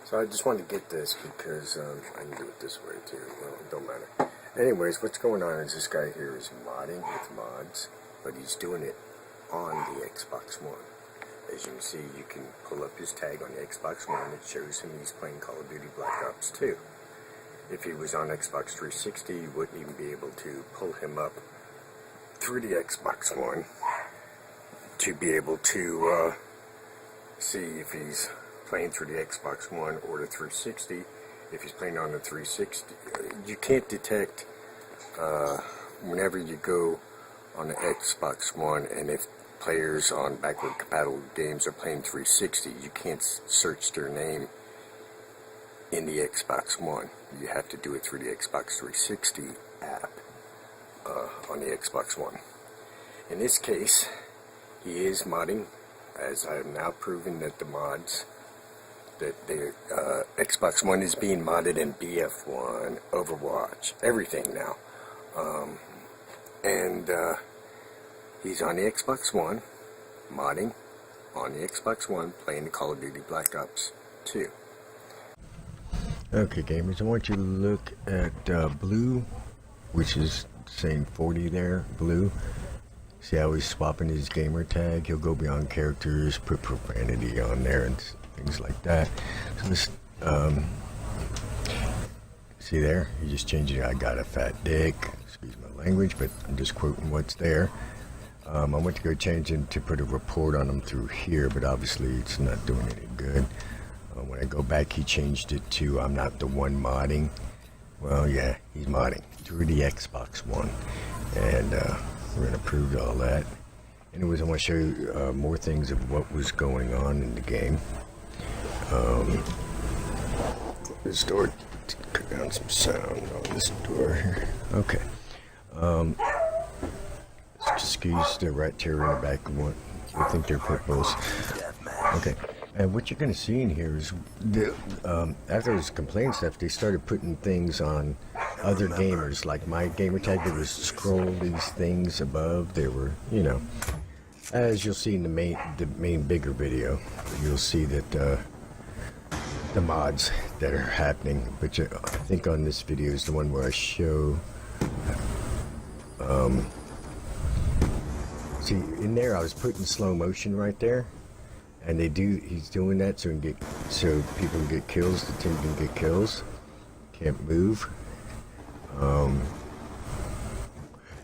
So I just wanted to get this because I can do it this way too. Well, it don't matter. Anyways, what's going on is this guy here is modding with mods, but he's doing it on the Xbox One. As you can see, you can pull up his tag on the Xbox One. It shows him he's playing Call of Duty Black Ops 2. If he was on Xbox 360, you wouldn't even be able to pull him up through the Xbox One to be able to see if he's playing through the Xbox One or the 360. If he's playing on the 360, you can't detect whenever you go on the Xbox One, and if players on backward compatible games are playing 360, you can't search their name in the Xbox One. You have to do it through the Xbox 360 app on the Xbox One. In this case, he is modding, as I have now proven that the mods, that the Xbox One is being modded in BF1, Overwatch, everything now. He's on the Xbox One, modding on the Xbox One, playing the Call of Duty Black Ops 2. Okay, gamers, I want you to look at Blue, which is saying 40 there, Blue. See how he's swapping his gamer tag? He'll go beyond characters, put profanity on there and things like that. So this, see there? He just changed it. I got a fat dick. Excuse my language, but I'm just quoting what's there. I went to go change it to put a report on him through here, but obviously it's not doing any good. When I go back, he changed it to I'm not the one modding. Well, yeah, he's modding through the Xbox One, and we're going to prove all that. Anyways, I want to show you more things of what was going on in the game. This door, cut down some sound on this door here. Okay. Excuse the rat terror in the back of one. I think they're pit bulls. Okay. And what you're going to see in here is, after those complaint stuff, they started putting things on other gamers. Like my gamer tag, there was scroll these things above. They were, you know, as you'll see in the main bigger video, you'll see that the mods that are happening. But I think on this video is the one where I show. See, in there I was putting slow motion right there, and he's doing that so people can get kills, the team can get kills, can't move.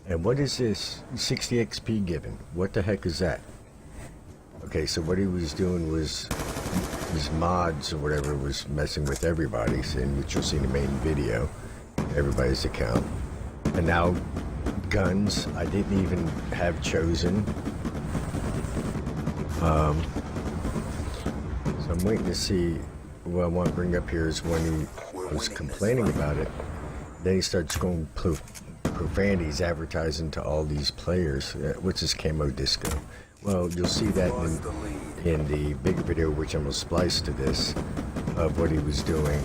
And what is this 60 XP given? What the heck is that? Okay, so what he was doing was his mods or whatever was messing with everybody's, which you'll see in the main video, everybody's account. And now guns, I didn't even have chosen. So I'm waiting to see. What I want to bring up here is when he was complaining about it, then he starts going profanities, advertising to all these players. What's this camo disco? Well, you'll see that in the bigger video, which I'm going to splice to this, of what he was doing.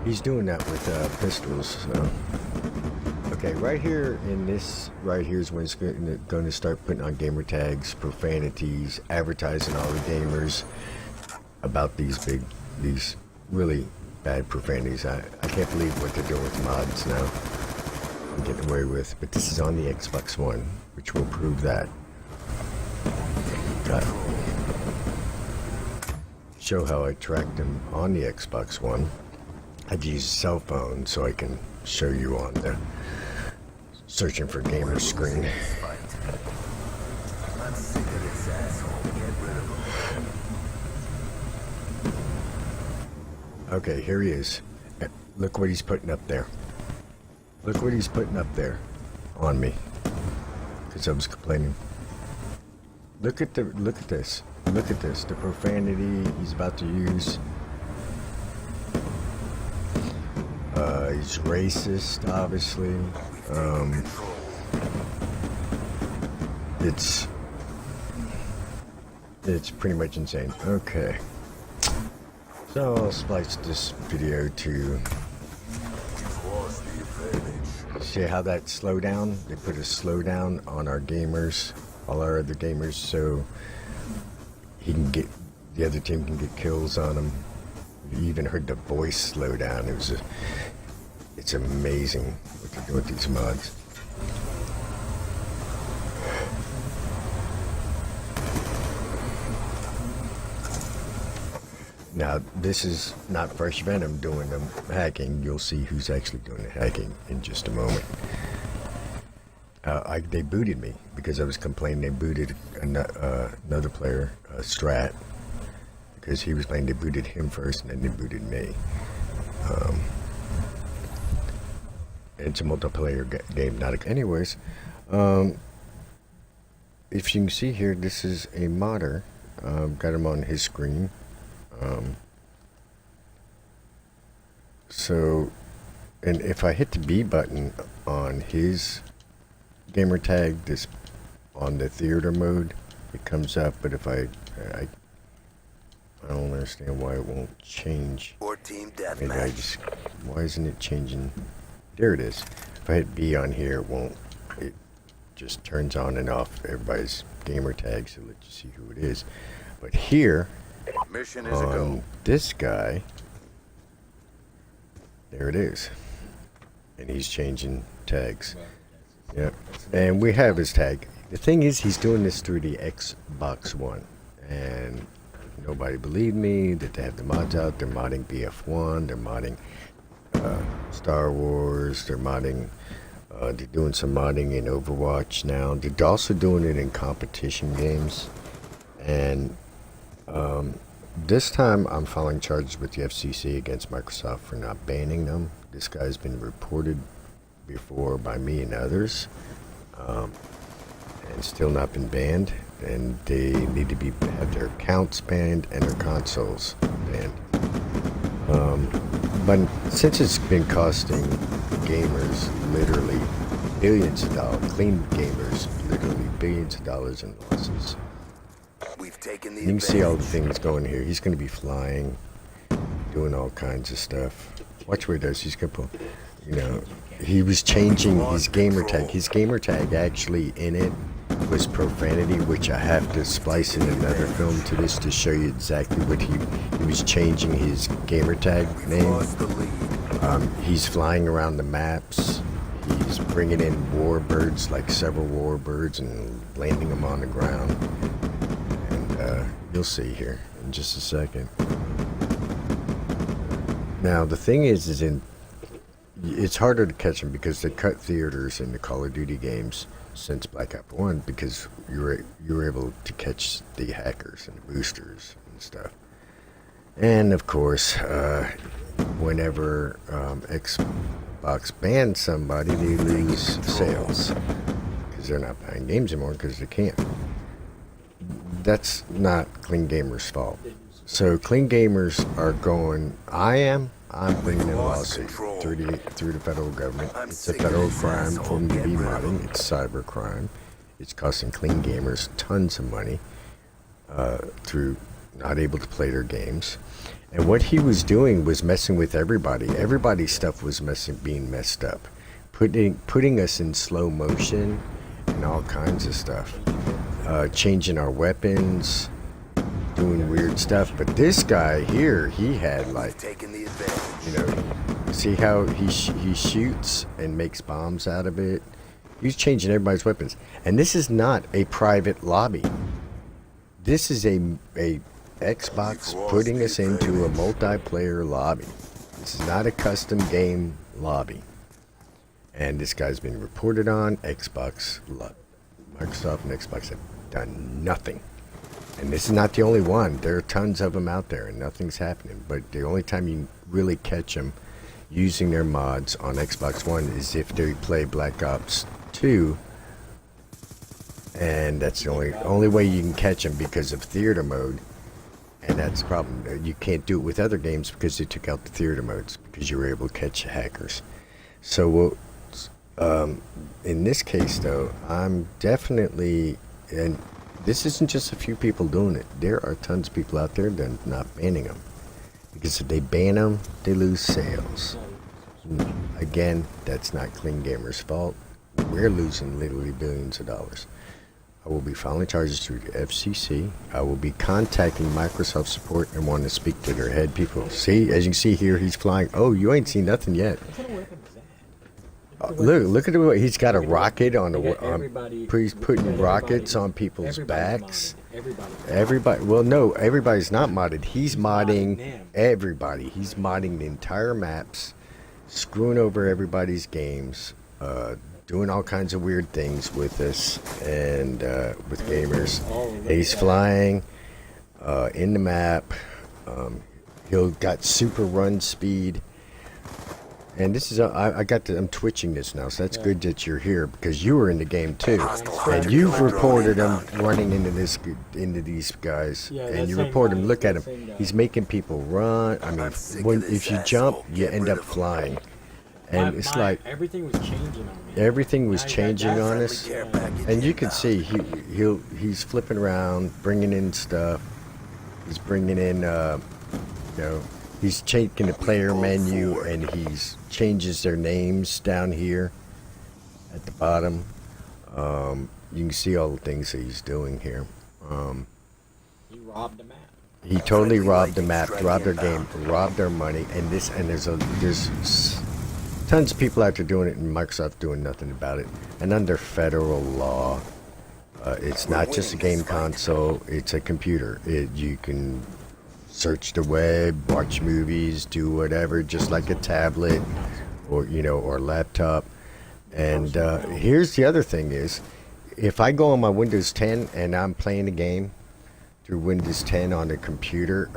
He's doing that with pistols. So. Okay, right here in this, right here is when it's going to start putting on gamer tags, profanities, advertising all the gamers about these really bad profanities. I can't believe what they're doing with mods now. I'm getting away with, but this is on the Xbox One, which will prove that. Got show how I tracked them on the Xbox One. I'd use a cell phone so I can show you on the searching for gamer screen. Okay, here he is. Look what he's putting up there. Look what he's putting up there on me, because I was complaining. Look at this. Look at this. The profanity he's about to use. He's racist, obviously. It's pretty much insane. Okay. So I'll splice this video to see how that slowdown, they put a slowdown on our gamers, all our other gamers, so he can get, the other team can get kills on him. You even heard the voice slow down. It's amazing what they're doing with these mods. Now, this is not Fresh Venom doing the hacking. You'll see who's actually doing the hacking in just a moment. They booted me because I was complaining. They booted another player, Strat, because he was playing. They booted him first, and then they booted me. It's a multiplayer game, not a... Anyways, if you can see here, this is a modder. Got him on his screen. So, and if I hit the B button on his gamer tag, this on the theater mode, it comes up. But if I don't understand why it won't change. Or team Maybe I just, why isn't it changing? There it is. If I hit B on here, it won't. It just turns on and off everybody's gamer tag, so let you see who it is. But here, mission is a go. This guy, there it is, and he's changing tags. Yep, and we have his tag. The thing is, he's doing this through the Xbox One, and nobody believed me that they have the mods out. They're modding BF1, they're modding Star Wars, they're modding, they're doing some modding in Overwatch now. They're also doing it in competition games, and this time I'm filing charges with the FCC against Microsoft for not banning them. This guy's been reported before by me and others, and still not been banned, and they need to have their accounts banned and their consoles banned. But since it's been costing gamers literally billions of dollars, clean gamers literally billions of dollars in losses, We've taken the you can see all the things going here. He's going to be flying, doing all kinds of stuff. Watch where he does. He's going to pull, you know, he was changing his gamer tag. His gamer tag actually in it was profanity, which I have to splice in another film to this to show you exactly what he was changing his gamer tag name. He's flying around the maps. He's bringing in warbirds, like several warbirds, and landing them on the ground. You'll see here in just a second. Now the thing is it's harder to catch them because they cut theaters in the Call of Duty games since Black Ops 1 because you were able to catch the hackers and the boosters and stuff. And of course, whenever Xbox bans somebody, they lose sales because they're not buying games anymore because they can't. That's not Clean Gamers' fault. So Clean Gamers are going, I'm bringing in a lawsuit through the federal government. It's a federal crime for them to be modding. It's cyber crime. It's costing Clean Gamers tons of money through not able to play their games. And what he was doing was messing with everybody. Everybody's stuff was being messed up, putting us in slow motion and all kinds of stuff. Changing our weapons, doing weird stuff. But this guy here, he had like, you know, see how he shoots and makes bombs out of it. He's changing everybody's weapons. And this is not a private lobby. This is a Xbox putting us into a multiplayer lobby. This is not a custom game lobby. And this guy's been reported on. Microsoft and Xbox have done nothing. And this is not the only one. There are tons of them out there and nothing's happening. But the only time you really catch them using their mods on Xbox One is if they play Black Ops 2. And that's the only way you can catch them because of theater mode. And that's the problem. You can't do it with other games because they took out the theater modes because you were able to catch hackers. So in this case, though, I'm definitely, and this isn't just a few people doing it. There are tons of people out there that are not banning them. because if they ban them, they lose sales. Again, that's not Clean Gamer's fault. We're losing literally billions of dollars. I will be filing charges through the FCC. I will be contacting Microsoft support and want to speak to their head people. See, as you can see here, he's flying. Oh, you ain't seen nothing yet. What kind of weapon is that? Look at the way he's got a rocket on They the. got everybody- He's putting everybody- rockets on people's everybody's backs. modded. Everybody. Everybody, well, no, everybody's not modded. He's modding modding them. everybody. He's modding the entire maps, screwing over everybody's games, doing all kinds of weird things with us and with gamers. He's flying in the map. He'll got super run speed. And this is I'm twitching this now, so that's good that you're here because you were in the game too, and you've reported him running into these guys, Yeah, and that you same report guy, him. Look at that same him; guy. he's making people run. I mean, I'm sick when of this if you jump, asshole. you Get end rid up of him. flying, and it's like everything was changing on me. everything was Now you got changing that on friendly us, care package and you can inbound. see he's flipping around, bringing in stuff. He's bringing in, he's taking the player menu and he's changes their names down here at the bottom. You can see all the things that he's doing here. He robbed the map. He totally Friendly robbed the Vikings map, strike robbed their game, inbound. robbed their money, and there's tons of people out there doing it, and Microsoft doing nothing about it. And under federal law, it's not just a game console; it's a computer. You can search the web, watch movies, do whatever, just like a tablet or laptop. And here's the other thing is, if I go on my Windows 10 and I'm playing a game through Windows 10 on a computer,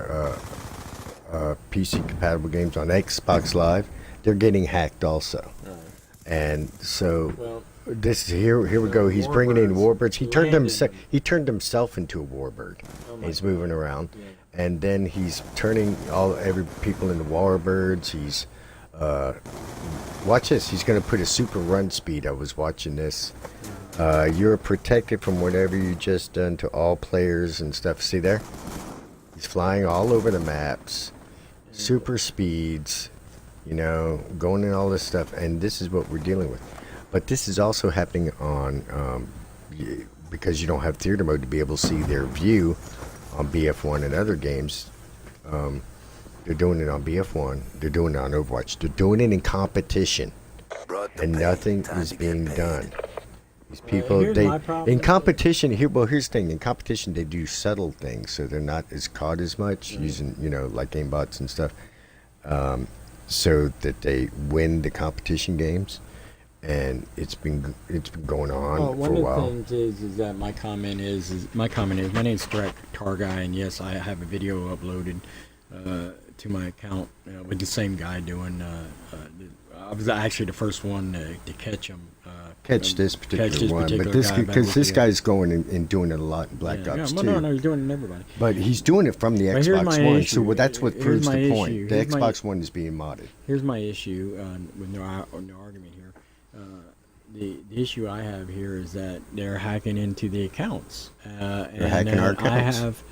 PC compatible games on Xbox Live, they're getting hacked also. And so Well, this here we go. He's bringing in warbirds. He turned Landed. he turned himself into a warbird. Oh my He's God. moving around, Yeah. and then he's turning every people into warbirds. He's watch this. He's going to put a super run speed. I was watching this. You're protected from whatever you just done to all players and stuff. See there? He's flying all over the maps, super speeds, going in all this stuff, and this is what we're dealing with. But this is also happening on because you don't have theater mode to be able to see their view on BF1 and other games. They're doing it on BF1. They're doing it on Overwatch. They're doing it in competition, Brought the and pain. nothing Time is to get being paid. done. These people, here's my problem in with it. competition here. Well, here's the thing: in competition, they do subtle things, so they're not as caught as much using, like aimbots and stuff, so that they win the competition games. And it's been going on Well, for one a of the while. things is that my comment is my name's Direct Tar Guy, and yes, I have a video uploaded to my account with the same guy doing. I was actually the first one to catch him. Catch this particular one, but this guy back because with this the- guy's going and doing it a lot in Black Ops yeah, too. no, he's doing it in everybody. But he's doing it from the But here's Xbox my One, issue. so that's what Here's proves my the point. issue. The Here's my- Xbox One is being modded. Here's my issue with no argument here. The issue I have here is that they're hacking into the accounts. They're hacking our accounts.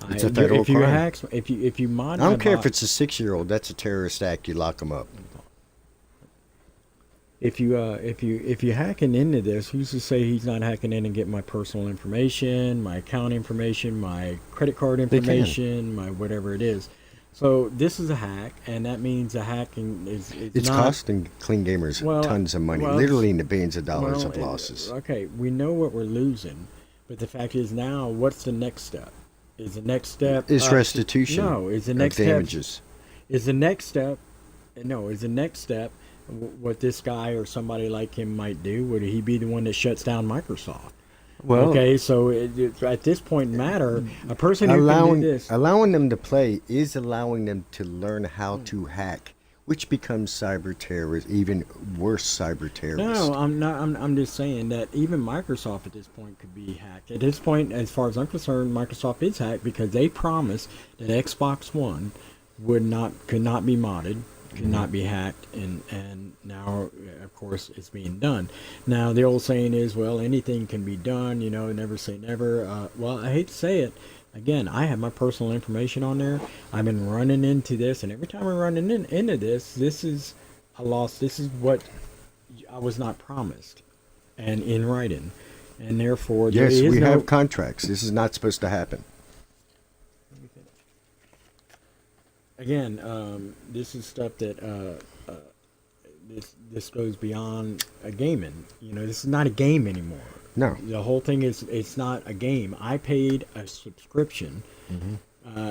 It's a federal if you crime. hack, if you mod, I don't my care if bot- it's a 6-year-old. That's a terrorist act. You lock them up. if you hacking into this, who's to say he's not hacking in and getting my personal information, my account information, my credit card can. information, my whatever it is. So this is a hack, and that means the hacking is It's not, costing Clean Gamers Well, tons of money, well, literally in the billions of dollars well, of losses. Okay, we know what we're losing, but the fact is now, what's the next step? Is the next step It's restitution No, is the of next step? damages. Is the next step? No, is the next step what this guy or somebody like him might do? Would he be the one that shuts down Microsoft? Well, Okay, so at this point in matter, a person who can do this. allowing them to play is allowing them to learn how to hack, which becomes cyber terrorist, even worse cyber terrorist. No, I'm not. I'm just saying that even Microsoft at this point could be hacked. At this point, as far as I'm concerned, Microsoft is hacked because they promised that Xbox One could not be modded, could not be hacked, and now of course it's being done. Now the old saying is, well, anything can be done. Never say never. Well, I hate to say it, Again, I have my personal information on there. I've been running into this, and every time I'm running into this, this is a loss. This is what I was not promised, and in writing, and therefore there Yes, is we no. have contracts. This is not supposed to happen. Again, this is stuff that this goes beyond a gaming. You know, this is not a game anymore. No. The whole thing is it's not a game. I paid a subscription.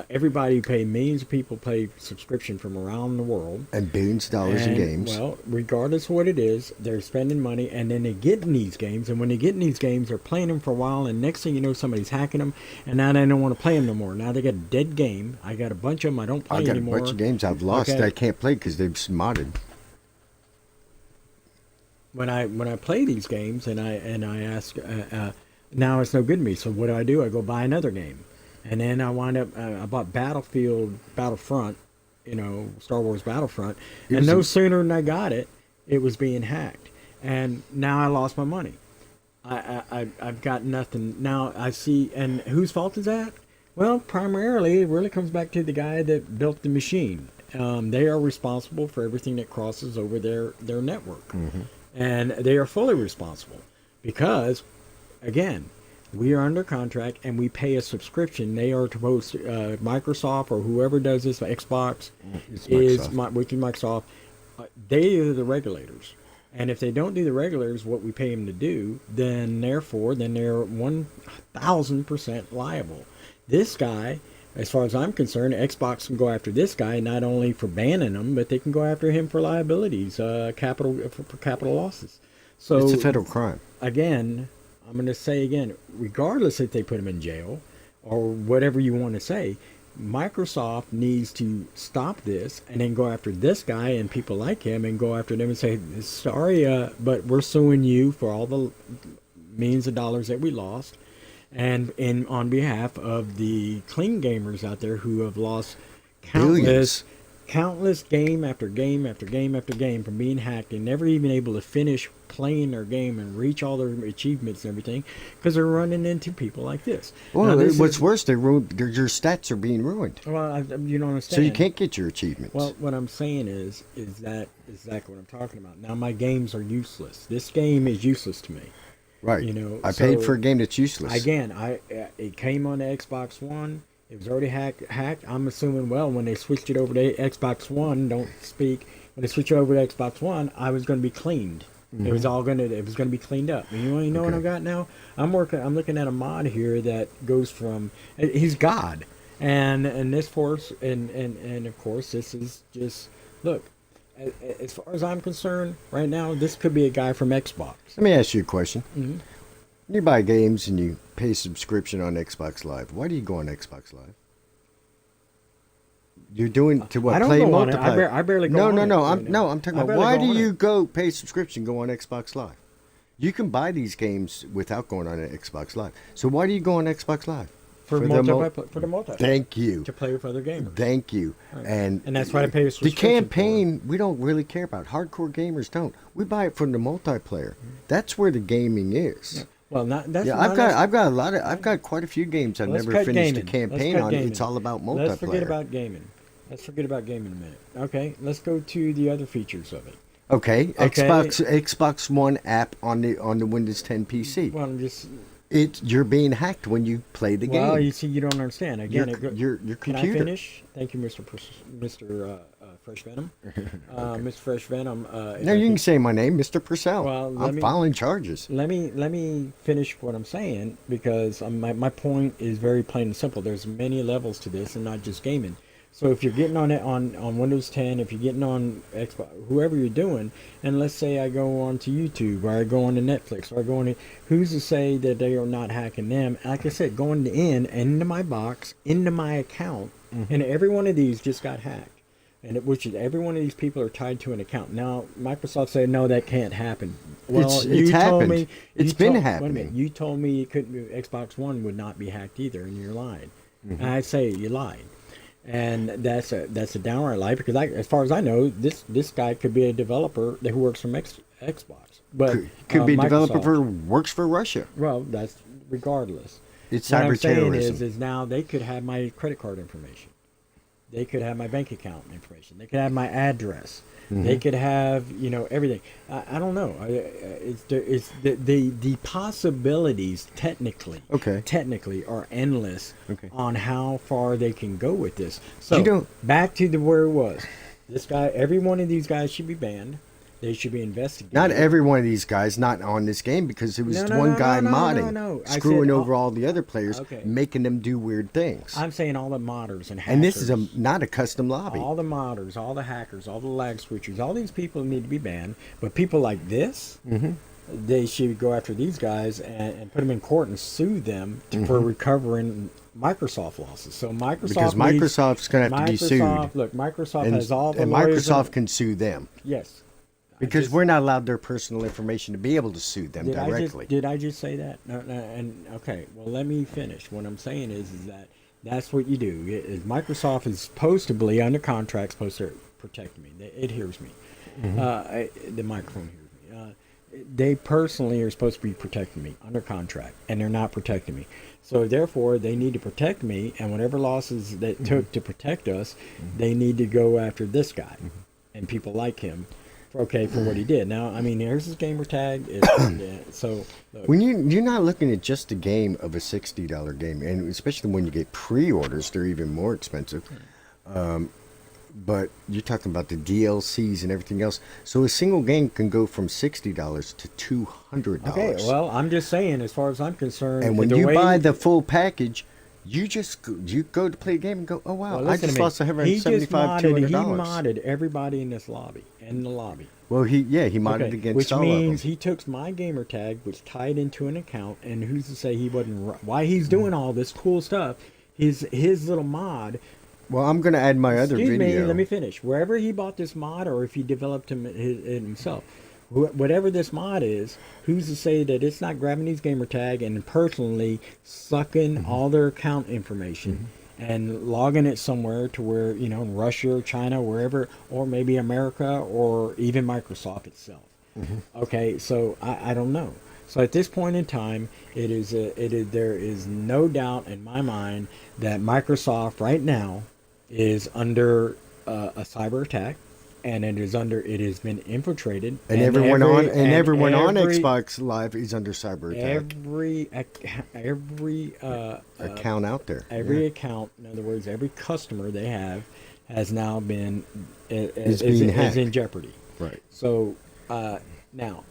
Everybody paid, millions of people pay subscription from around the world. And billions of dollars in And, games. Well, regardless of what it is, they're spending money, and then they get in these games. And when they get in these games, they're playing them for a while, and next thing you know, somebody's hacking them, and now they don't want to play them no more. Now they got a dead game. I got a bunch of them I don't play I got anymore. a bunch of games I've lost Okay. that I can't play because they've modded. When I play these games and I ask, now it's no good to me. So what do? I go buy another game, and then I wind up I bought Battlefront, you know, Star Wars Battlefront, and no sooner than I got it, it was being hacked, and now I lost my money. I've got nothing now. I see, and whose fault is that? Well, primarily it really comes back to the guy that built the machine. They are responsible for everything that crosses over their network. And they are fully responsible because, again, we are under contract and we pay a subscription. They are supposed to, Microsoft or whoever does this, Xbox, It's is Microsoft. which is Microsoft. They are the regulators. And if they don't do the regulators, what we pay them to do, then they're 1,000% liable. This guy, as far as I'm concerned, Xbox can go after this guy not only for banning him, but they can go after him for liabilities, for capital losses. So It's a federal crime. again, I'm going to say again, regardless if they put him in jail or whatever you want to say, Microsoft needs to stop this and then go after this guy and people like him and go after them and say, sorry, but we're suing you for all the millions of dollars that we lost. And on behalf of the clean gamers out there who have lost Billions. countless game after game after game after game from being hacked and never even able to finish playing their game and reach all their achievements and everything because they're running into people like this. Well, Now, this what's is- worse, your stats are being ruined. Well, you don't understand. So you can't get your achievements. Well, what I'm saying is that exactly what I'm talking about. Now my games are useless. This game is useless to me. right. you know, I paid so- for a game that's useless. Again, it came on the Xbox One. It was already hacked. I'm assuming, well, when they switched it over to Xbox One, don't speak. When they switched it over to Xbox One, I was going to be cleaned. It was all it was going to be cleaned up. And you know what Okay. I got now? I'm looking at a mod here that goes from, he's God. And this force, and of course, this is just, look, as far as I'm concerned, right now, this could be a guy from Xbox. Let me ask you a question. Mhm. You buy games and you pay subscription on Xbox Live. Why do you go on Xbox Live? You're doing to what? I don't Play go on it. multiplayer. I barely go no, on no, it no. right I'm now. I'm talking I about barely why go do on you it. go pay subscription go on Xbox Live? You can buy these games without going on Xbox Live. So why do you go on Xbox Live? For the the multi. Thank you. To play with other gamers. Thank you. Right. And And that's why I pay a the subscription campaign we don't really care about. Hardcore gamers don't. We buy it from the multiplayer. That's where the gaming is. Well, that's Yeah, not I've got quite a few games I've Let's never cut finished a gaming. campaign Let's cut on. gaming. It's all about multiplayer. Let's forget about gaming. Let's forget about gaming a minute. Okay, let's go to the other features of it. Okay, Okay. Xbox One app on the Windows 10 PC. Well, I'm just You're being hacked when you play the well, game. you see, you don't understand. Again, Your can I computer. finish? Thank you, Mr. Fresh Venom. Mr. Fresh Venom. if No, I you can could- say my name, Mr. Purcell. Well, let I'm me- filing charges. Let me finish what I'm saying because my point is very plain and simple. There's many levels to this and not just gaming. So if you're getting on it on Windows 10, if you're getting on Xbox, whoever you're doing, and let's say I go on to YouTube or I go on to Netflix or I go on to, who's to say that they are not hacking them? Like I said, going into my box, into my account, and every one of these just got hacked. And which is every one of these people are tied to an account. Now Microsoft said no, that can't happen. Well, It's you told happened. me It's you been told- happening. Wait a minute, you told me it couldn't. Xbox One would not be hacked either, and you're lying. And I say you lied, and that's a downright lie because as far as I know, this guy could be a developer who works from Xbox, but Could be a developer Microsoft- for works for Russia. well, that's regardless. It's what I'm cyber saying terrorism. is now they could have my credit card information. They could have my bank account information. They could have my address. They could have, everything. I don't know. It's the possibilities Okay. technically are endless Okay. on how far they can go with this. So You know- back to where it was. This guy, every one of these guys should be banned. They should be investigated. Not every one of these guys not on this game because it was No, no, one no, guy no, no, modding, no. I screwing said over all- all the other players, Okay. making them do weird things. I'm saying all the modders and hackers. And this is not a custom lobby. All the modders, all the hackers, all the lag switchers, all these people need to be banned. But people like this, they should go after these guys and put them in court and sue them for recovering Microsoft losses. So Microsoft Because Microsoft's going to have to be sued. Look, Microsoft And, has all the and lawyers in- Microsoft can sue them. Yes. Because just- we're not allowed their personal information to be able to sue them directly. Did I just say that? No, and okay, well let me finish. What I'm saying is that that's what you do. Microsoft is supposed to be under contract, supposed to protect me. It hears me. The microphone hears me. They personally are supposed to be protecting me under contract, and they're not protecting me. So therefore, they need to protect me, and whatever losses they took to protect us, they need to go after this guy and people like him. For what he did. Now, I mean, here's his gamer tag. So, look, When you're not looking at just a game of a $60 game, and especially when you get pre-orders, they're even more expensive. But you're talking about the DLCs and everything else. So a single game can go from $60 to $200. okay, well, I'm just saying, as far as I'm concerned, and when the you way- buy the full package, you go to play a game and go, oh wow, well, I listen just to me. lost He $175, modded $200. everybody in this lobby, in the lobby. Well, he modded against which all means of them. he took my gamer tag, which tied into an account, and who's to say he wasn't? Why he's doing all this cool stuff? His little mod. Well, I'm going to add my other Excuse video. me, let me finish. Wherever he bought this mod, or if he developed it himself, whatever this mod is, who's to say that it's not grabbing these gamer tag and personally sucking all their account information and logging it somewhere to where, in Russia or China, wherever, or maybe America or even Microsoft itself. Okay, so I don't know. So at this point in time, there is no doubt in my mind that Microsoft right now is under a cyber attack, and it has been infiltrated, and everyone on every- Xbox Live is under cyber attack. Every Account out there. every Yeah. account, in other words, every customer they have has now been Is being is hacked. in jeopardy. Right. So now,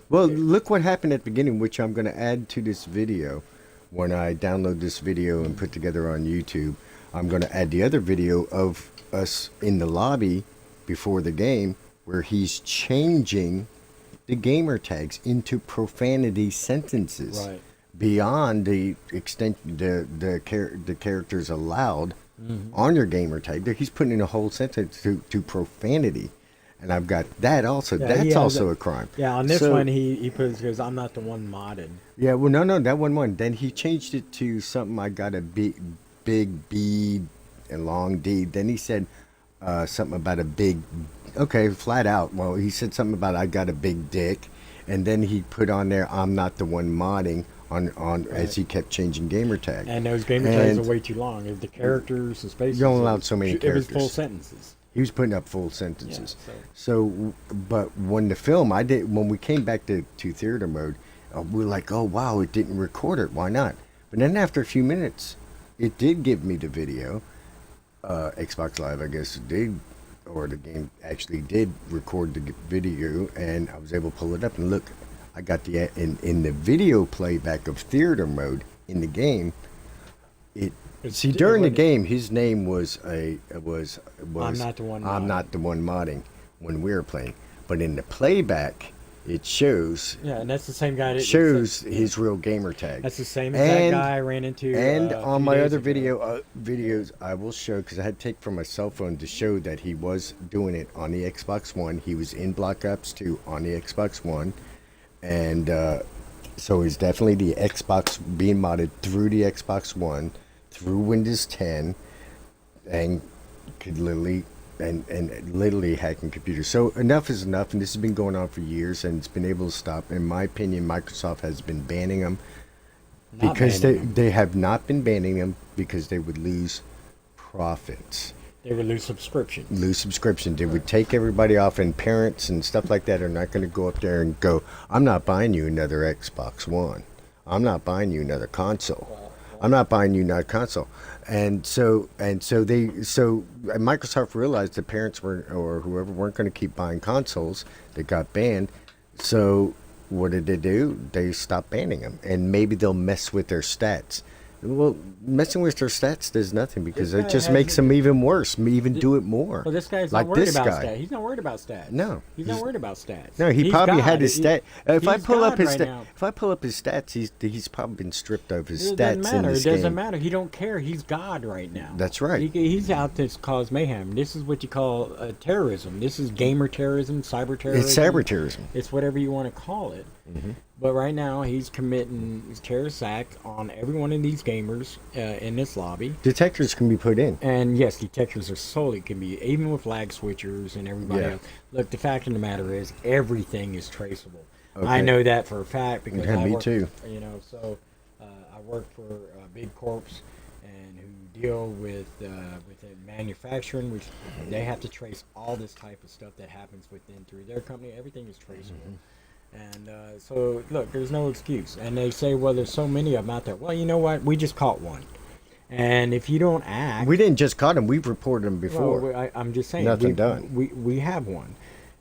Well, look what happened at the beginning, which I'm going to add to this video. When I download this video and put together on YouTube, I'm going to add the other video of us in the lobby before the game where he's changing the gamer tags into profanity sentences Right. beyond the extent the characters allowed on your gamer tag. He's putting in a whole sentence to profanity. And I've got that also. Yeah, he That's has also a- a crime. yeah, on this So- one he puts, because I'm not the one modded. Yeah, well, no, that one. Then he changed it to something. I got a big B and long D. Then he said something about a big. Okay, flat out. Well, he said something about I got a big dick, and then he put on there I'm not the one modding on as he kept changing gamer tag. And those gamer tags And are way too long. If the characters, the spaces, You're only allowed so many it was full characters. sentences. He was putting up full sentences. Yeah, So, but when the film, when we came back to theater mode, we were like, oh, wow, it didn't record it. Why not? But then after a few minutes, it did give me the video. Xbox Live, I guess, did, or the game actually did record the video, and I was able to pull it up and look. I got in the video playback of theater mode in the game. During the game, his name was I'm not the one I'm modding. not the one modding when we were playing, but in the playback, it shows Yeah, and that's the same guy. his real gamer tag. That's the same as that guy I ran into. And a on few my days other ago. videos, I will show, because I had to take from my cell phone to show that he was doing it on the Xbox One. He was in Black Ops 2 on the Xbox One, and so he's definitely the Xbox being modded through the Xbox One, through Windows 10, and could literally literally hacking computers. So enough is enough, and this has been going on for years, and it's been able to stop. In my opinion, Microsoft has been banning them Not because banning them. they have not been banning them because they would lose profits. They would lose subscriptions. Lose subscription. They would take everybody off, and parents and stuff like that are not going to go up there and go, I'm not buying you another Xbox One. I'm not buying you another console. I'm not buying you another console. And so Microsoft realized the parents were, or whoever, weren't going to keep buying consoles that got banned. So what did they do? They stopped banning them, and maybe they'll mess with their stats. Well, messing with their stats does nothing because This it guy just has makes it- them even worse, even do it more. Well, this guy's like not worried this about guy. stats. He's not worried about stats. No, he's not worried about stats. No, he He's probably God. had his stat. If I he's pull up God his right stat, now. if I pull up his stats, he's probably been stripped of his It doesn't stats in matter. this It doesn't game. matter. He don't care. He's God right now. That's right. He's out to cause mayhem. This is what you call terrorism. This is gamer terrorism, cyber terrorism. It's cyber-terrorism. It's whatever you want to call it. Mm-hmm. But right now, he's committing terrorist act on every one of these gamers in this lobby. Detectors can be put in. And yes, detectors are solely can be, even with lag switchers and everybody Yeah. else. Look, the fact of the matter is, everything is traceable. Okay. I know that for a fact because Yeah, I me work, too. You know, so I work for big corps and who deal with the manufacturing, which they have to trace all this type of stuff that happens within through their company. Everything is traceable. And so, look, there's no excuse. And they say, well, there's so many of them out there. Well, you know what? We just caught one. And if you don't act... We didn't just caught him. We've reported him before. Well, I'm just saying. Nothing we, done. We have one.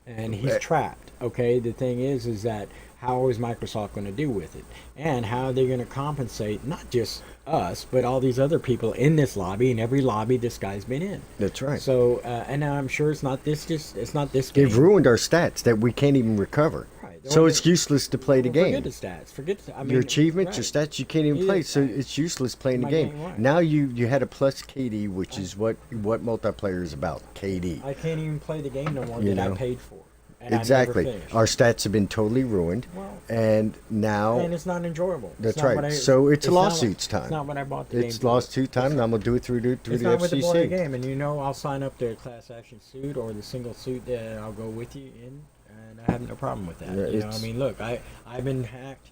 And he's trapped. Okay? The thing is that how is Microsoft going to do with it? And how are they going to compensate not just us, but all these other people in this lobby and every lobby this guy's been in? That's right. So, and I'm sure it's not this game. They've ruined our stats that we can't even recover. Right. So it's useless to play the game. Forget the stats. Forget I mean, Your achievements, your right. stats, you can't even Yeah, play. So right. it's useless playing the My game. game, right. Now you had a plus KD, which is what multiplayer is about. KD. I can't even play the game no more You that know. I paid for. And Exactly. I never finished. Our stats have been totally ruined, Well, and now and it's not enjoyable. It's that's not right. what So it's not lawsuits what, time. It's not what I bought the game it's for. lawsuit time, and I'm gonna do it through the It's not with the boy FCC. game, and you know I'll sign up the class action suit or the single suit that I'll go with you in, and I have no problem with that. Yeah, you know, I it's- mean, look, I've been hacked.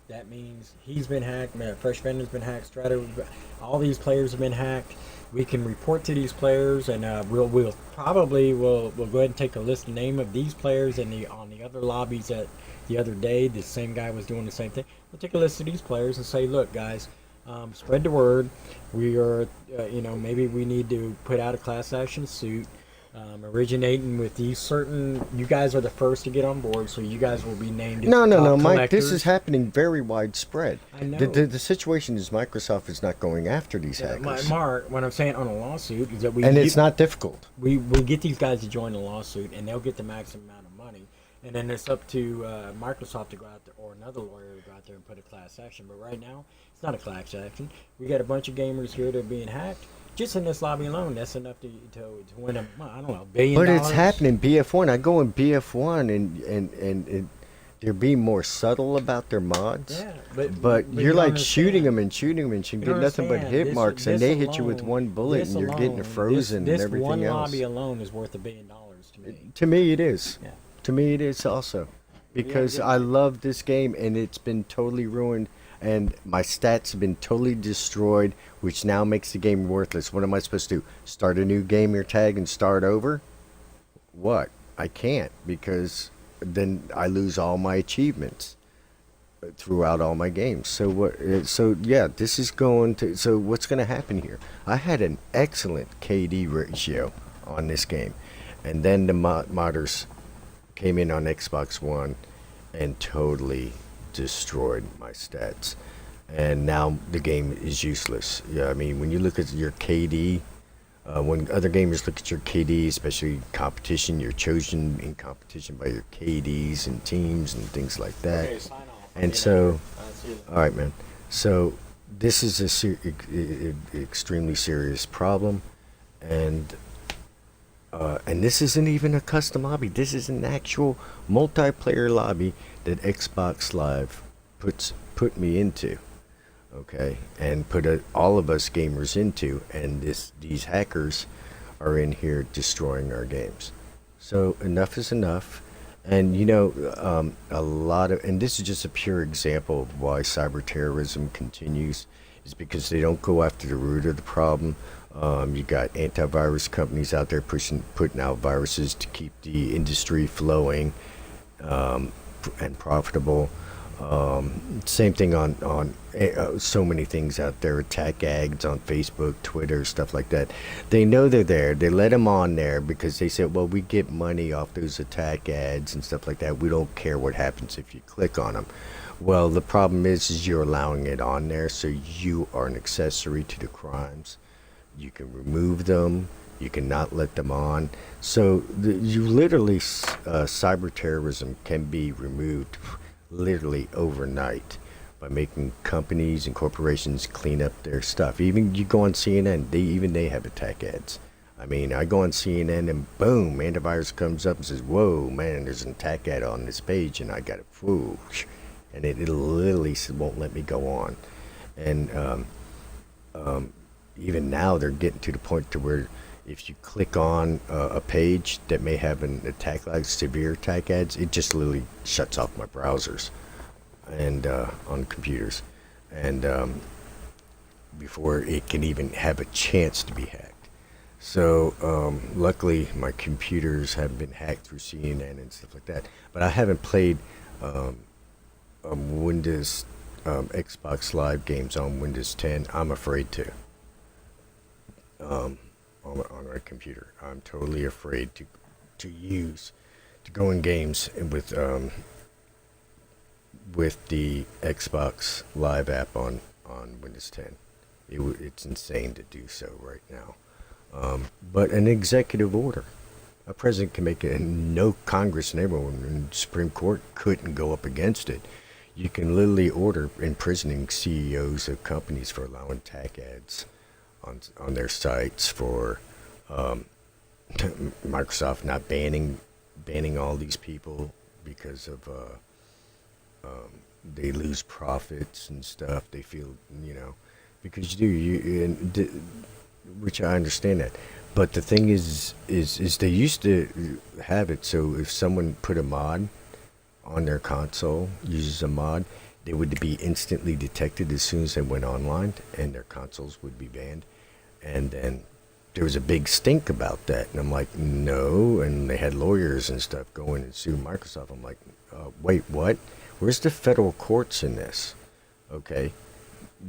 That means he's been hacked. Fresh Vendor's been hacked. Strata, all these players have been hacked. We can report to these players, and we'll probably go ahead and take a list of name of these players and on the other lobbies that the other day the same guy was doing the same thing. We'll take a list of these players and say, look, guys, spread the word. We are, maybe we need to put out a class action suit. Originating with these certain, you guys are the first to get on board, so you guys will be named as No, top Mike. This collectors. is happening very widespread. I know. The situation is Microsoft is not going after these hackers, Mark, what I'm saying on a lawsuit is that and it's not difficult. we get these guys to join the lawsuit, and they'll get the maximum amount of money, and then it's up to Microsoft to go out there or another lawyer to go out there and put a class action. But right now, it's not a class action. We got a bunch of gamers here that are being hacked. Just in this lobby alone, that's enough to win $1 billion. But it's happening. BF1. I go in BF1, and they're being more subtle about their mods. Yeah, But you you're don't like understand. shooting them and shooting them, and you You get don't nothing but understand. hit This- marks, and this they hit you with alone- one bullet, this and you're getting alone, frozen this and everything one else. lobby alone is worth $1 billion to me. To me, it is. Yeah. To me, it is also, because yeah. I love this game, and it's been totally ruined, and my stats have been totally destroyed, which now makes the game worthless. What am I supposed to do? Start a new gamer tag and start over? What? I can't, because then I lose all my achievements throughout all my games. So what? So yeah, this is going to. So what's going to happen here? I had an excellent KD ratio on this game, and then the modders came in on Xbox One and totally destroyed my stats, and now the game is useless. Yeah, I mean, when you look at your KD, when other gamers look at your KD, especially competition, you're chosen in competition by your KDs and teams and things like that. Okay, sign off. And so, all right, man. So this is a extremely serious problem, and this isn't even a custom lobby. This is an actual multiplayer lobby that Xbox Live put me into, okay, and put all of us gamers into, and these hackers are in here destroying our games. So enough is enough, And a lot of, and this is just a pure example of why cyber terrorism continues, is because they don't go after the root of the problem. You got antivirus companies out there putting out viruses to keep the industry flowing and profitable. Same thing on so many things out there. Attack ads on Facebook, Twitter, stuff like that. They know they're there. They let them on there because they said, well, we get money off those attack ads and stuff like that. We don't care what happens if you click on them. Well, the problem is you're allowing it on there, so you are an accessory to the crimes. You can remove them. You cannot let them on. So you literally, cyber terrorism can be removed literally overnight by making companies and corporations clean up their stuff. Even you go on CNN, they have attack ads. I mean, I go on CNN and boom, antivirus comes up and says, "Whoa, man, there's an attack ad on this page," and I got it, whoosh, and it literally won't let me go on. And even now, they're getting to the point to where if you click on a page that may have an attack, like severe attack ads, it just literally shuts off my browsers and on computers, and before it can even have a chance to be hacked. So luckily, my computers haven't been hacked through CNN and stuff like that. But I haven't played Windows Xbox Live games on Windows 10. I'm afraid to. On my computer, I'm totally afraid to go in games with the Xbox Live app on Windows 10. It's insane to do so right now. But an executive order, a president can make it, and no Congress and everyone in the Supreme Court couldn't go up against it. You can literally order imprisoning CEOs of companies for allowing attack ads on their sites, for Microsoft not banning all these people because of they lose profits and stuff. They feel, because which I understand that. But the thing is they used to have it so if someone put a mod on their console, uses a mod, they would be instantly detected as soon as they went online, and their consoles would be banned. And then there was a big stink about that, and I'm like, no. And they had lawyers and stuff go in and sue Microsoft. I'm like, wait, what? Where's the federal courts in this? Okay,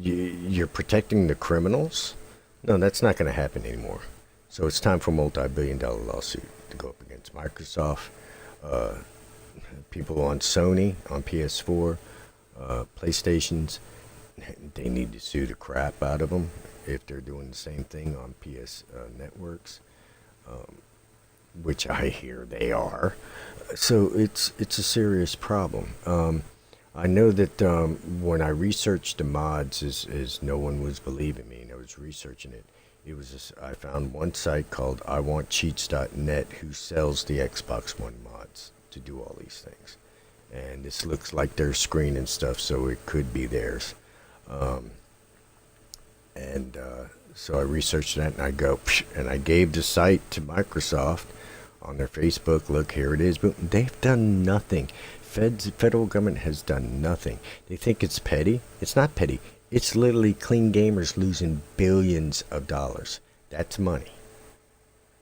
you're protecting the criminals? No, that's not going to happen anymore. So it's time for a multi-billion-dollar lawsuit to go up against Microsoft, people on Sony, on PS4, PlayStations. They need to sue the crap out of them if they're doing the same thing on PS networks, which I hear they are. So it's a serious problem. I know that when I researched the mods, as no one was believing me, and I was researching it, I found one site called iwantcheats.net who sells the Xbox One mods to do all these things. And this looks like their screen and stuff, so it could be theirs. So I researched that, and I go, and I gave the site to Microsoft on their Facebook. Look, here it is. But they've done nothing. Federal government has done nothing. They think it's petty. It's not petty. It's literally clean gamers losing billions of dollars. That's money.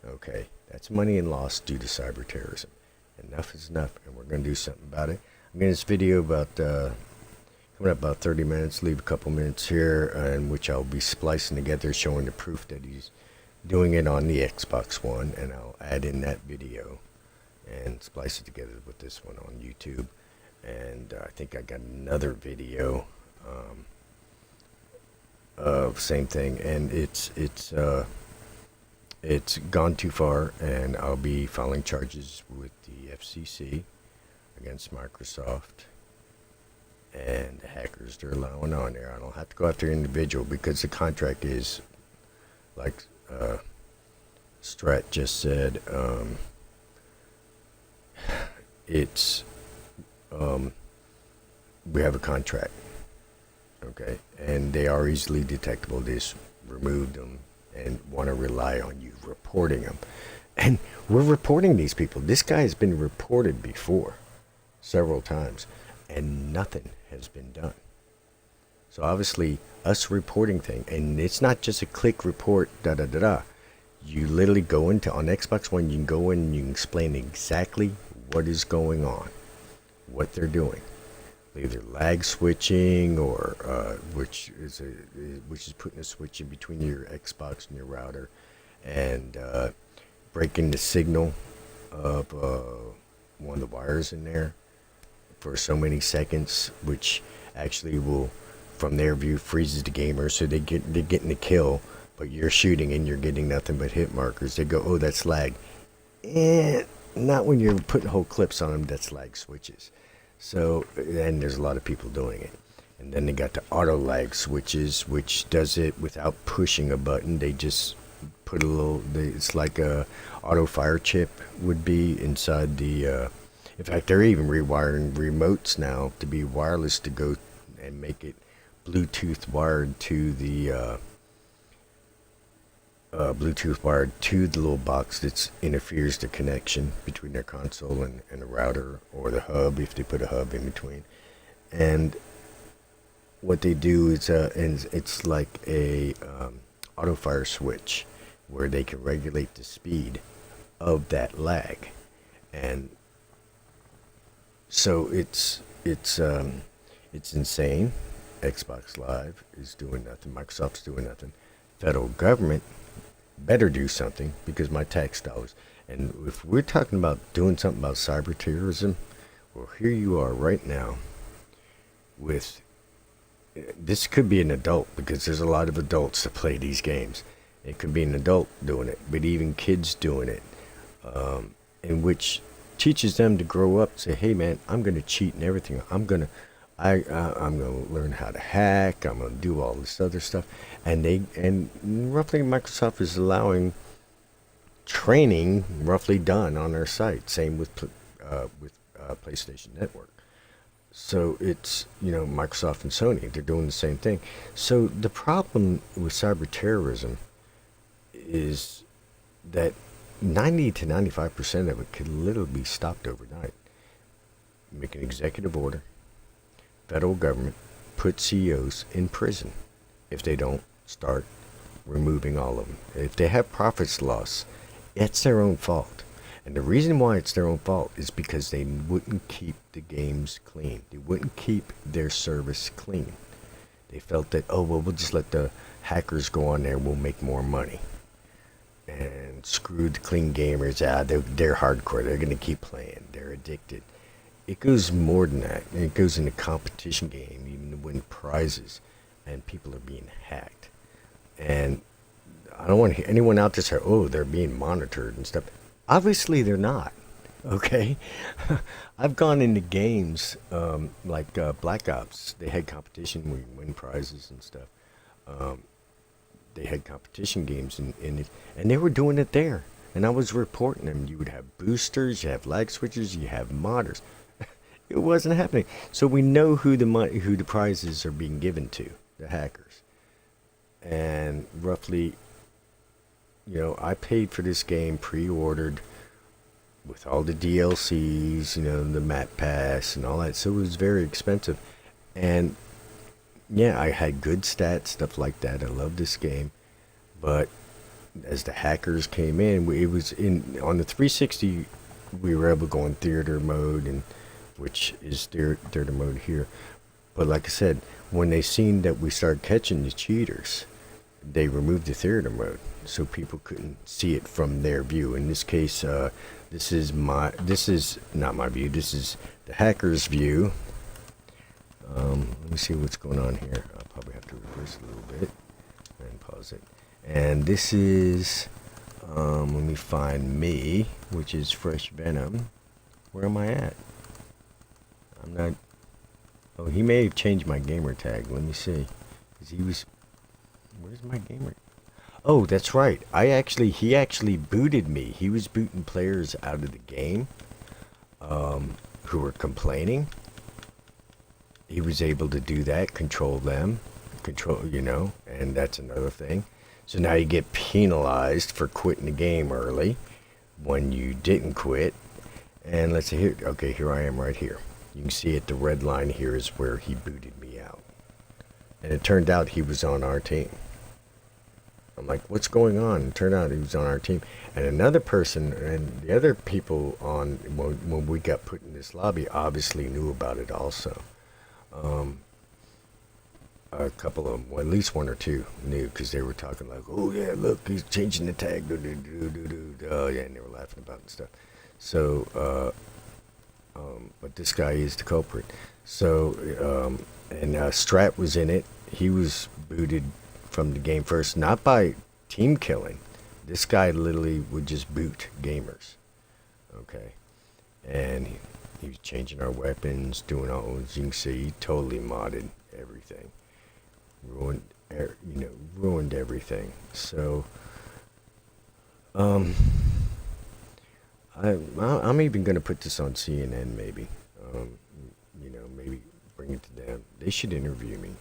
Okay, that's money and loss due to cyber terrorism. Enough is enough, and we're going to do something about it. I'm getting this video about coming up about 30 minutes. Leave a couple minutes here, in which I'll be splicing together, showing the proof that he's doing it on the Xbox One, and I'll add in that video and splice it together with this one on YouTube. And I think I got another video of same thing, and it's gone too far, and I'll be filing charges with the FCC against Microsoft and the hackers they're allowing on there. I don't have to go after individual because the contract is, like Strat just said, we have a contract, okay, and they are easily detectable. They just removed them and want to rely on you reporting them. And we're reporting these people. This guy has been reported before several times, and nothing has been done. So obviously, us reporting thing, and it's not just a click report, da-da-da-da. You literally go into, on Xbox One, you can go in and you can explain exactly what is going on, what they're doing. Either lag switching, or which is putting a switch in between your Xbox and your router, and breaking the signal of one of the wires in there for so many seconds, which actually will, from their view, freezes the gamer, so they're getting the kill, but you're shooting and you're getting nothing but hit markers. They go, oh, that's lag. Not when you're putting whole clips on them. That's lag switches. So, and there's a lot of people doing it. And then they got the auto lag switches, which does it without pushing a button. They just put a little, it's like a auto fire chip would be inside the, in fact, they're even rewiring remotes now to be wireless, to go and make it Bluetooth wired to the, little box that interferes the connection between their console and the router, or the hub if they put a hub in between. And what they do is, and it's like a auto fire switch where they can regulate the speed of that lag. And so it's insane. Xbox Live is doing nothing. Microsoft's doing nothing. Federal government better do something, because my tax dollars. And if we're talking about doing something about cyber terrorism, well, here you are right now with, this could be an adult, because there's a lot of adults that play these games. It could be an adult doing it, but even kids doing it, in which teaches them to grow up and say, hey man, I'm going to cheat and everything. I'm going to learn how to hack. I'm going to do all this other stuff. And roughly Microsoft is allowing training roughly done on their site. Same with PlayStation Network. So it's, Microsoft and Sony, they're doing the same thing. So the problem with cyber terrorism is that 90 to 95% of it could literally be stopped overnight. Make an executive order. Federal government put CEOs in prison if they don't start removing all of them. If they have profits loss, it's their own fault. And the reason why it's their own fault is because they wouldn't keep the games clean. They wouldn't keep their service clean. They felt that, we'll just let the hackers go on there, we'll make more money. And screw the clean gamers out. They're hardcore. They're going to keep playing. They're addicted. It goes more than that. It goes in a competition game, even to win prizes, and people are being hacked. And I don't want to hear anyone out there say, they're being monitored and stuff. Obviously, they're not. Okay? I've gone into games like Black Ops. They had competition where you win prizes and stuff. They had competition games in it, and they were doing it there. And I was reporting them. You would have boosters, you have lag switchers, you have modders. It wasn't happening. So we know who the prizes are being given to, the hackers. And roughly, I paid for this game pre-ordered with all the DLCs, the map pass and all that. So it was very expensive. And yeah, I had good stats, stuff like that. I love this game. But as the hackers came in, it was on the 360, we were able to go in theater mode, and which is theater mode here. But like I said, when they seen that we started catching the cheaters, they removed the theater mode so people couldn't see it from their view. In this case, this is not my view. This is the hacker's view. Let me see what's going on here. I'll probably have to reverse a little bit and pause it. And this is, let me find me, which is Fresh Venom. Where am I at? I'm not. Oh, he may have changed my gamer tag. Let me see. Cause where's my gamer? Oh, that's right. He actually booted me. He was booting players out of the game, who were complaining. He was able to do that, control them, and that's another thing. So now you get penalized for quitting the game early. when you didn't quit. And let's see here. Okay, here I am right here. You can see it. The red line here is where he booted me out. And it turned out he was on our team. I'm like, what's going on? It turned out he was on our team. And another person, and the other people on, when we got put in this lobby, obviously knew about it also. A couple of them, well, at least one or two knew, because they were talking like, oh yeah, look, he's changing the tag. Oh yeah, and they were laughing about it and stuff. So, but this guy is the culprit. So, and Strat was in it. He was booted from the game first, not by team killing. This guy literally would just boot gamers. Okay, and he was changing our weapons, doing all. As you can see, he totally modded everything. Ruined everything. So, I'm even gonna put this on CNN maybe. Maybe bring it to them. They should interview me.